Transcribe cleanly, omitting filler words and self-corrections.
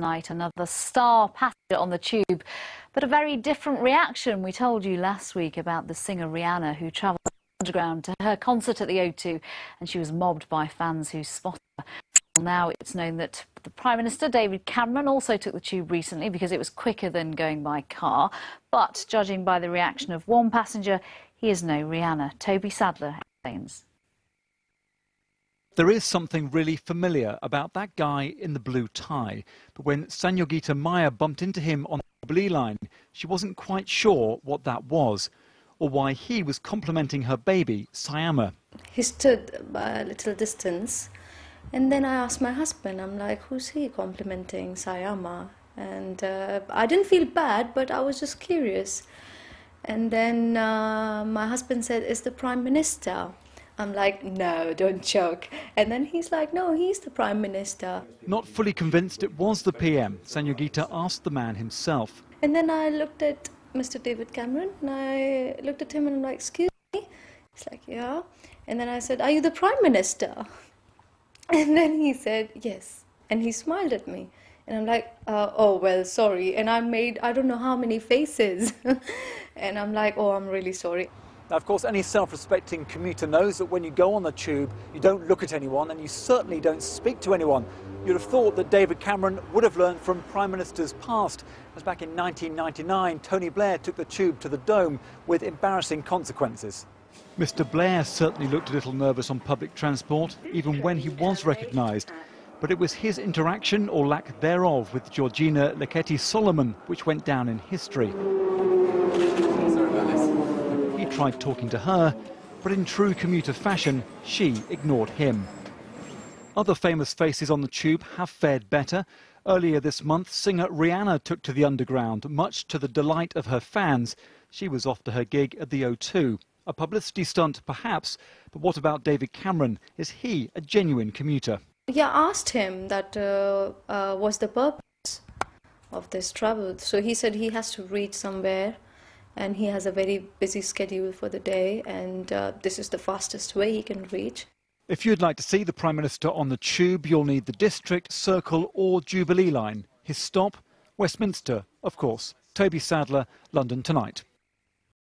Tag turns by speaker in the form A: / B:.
A: Tonight, another star passenger on the tube, but a very different reaction. We told you last week about the singer Rihanna, who travelled underground to her concert at the O2, and she was mobbed by fans who spotted her. Now it's known that the Prime Minister, David Cameron, also took the tube recently because it was quicker than going by car. But judging by the reaction of one passenger, he is no Rihanna. Toby Sadler explains.
B: There is something really familiar about that guy in the blue tie. But when Sanyogita Maya bumped into him on the Jubilee line, she wasn't quite sure what that was, or why he was complimenting her baby, Syama.
C: He stood by a little distance, and then I asked my husband, I'm like, who's he complimenting Syama? And I didn't feel bad, but I was just curious. And then my husband said, it's the Prime Minister. I'm like, no, don't joke. And then he's like, no, he's the Prime Minister.
B: Not fully convinced it was the PM, Sanyogita asked the man himself.
C: And then I looked at Mr. David Cameron, and I looked at him and I'm like, excuse me? He's like, yeah. And then I said, are you the Prime Minister? And then he said, yes. And he smiled at me. And I'm like, oh, well, sorry. And I made, I don't know how many faces. And I'm like, oh, I'm really sorry.
B: Now, of course, any self-respecting commuter knows that when you go on the tube, you don't look at anyone and you certainly don't speak to anyone. You'd have thought that David Cameron would have learned from Prime Ministers past, as back in 1999, Tony Blair took the tube to the Dome with embarrassing consequences. Mr. Blair certainly looked a little nervous on public transport, even when he was recognised. But it was his interaction, or lack thereof, with Georgina Leketi-Solomon which went down in history. He tried talking to her, but in true commuter fashion, she ignored him. Other famous faces on the tube have fared better. Earlier this month, singer Rihanna took to the underground, much to the delight of her fans. She was off to her gig at the O2. A publicity stunt, perhaps, but what about David Cameron? Is he a genuine commuter?
C: Yeah, I asked him that what's the purpose of this travel. So he said he has to reach somewhere and he has a very busy schedule for the day, and this is the fastest way he can reach.
B: If you'd like to see the Prime Minister on the tube, you'll need the District, Circle or Jubilee line. His stop, Westminster, of course. Toby Sadler, London Tonight.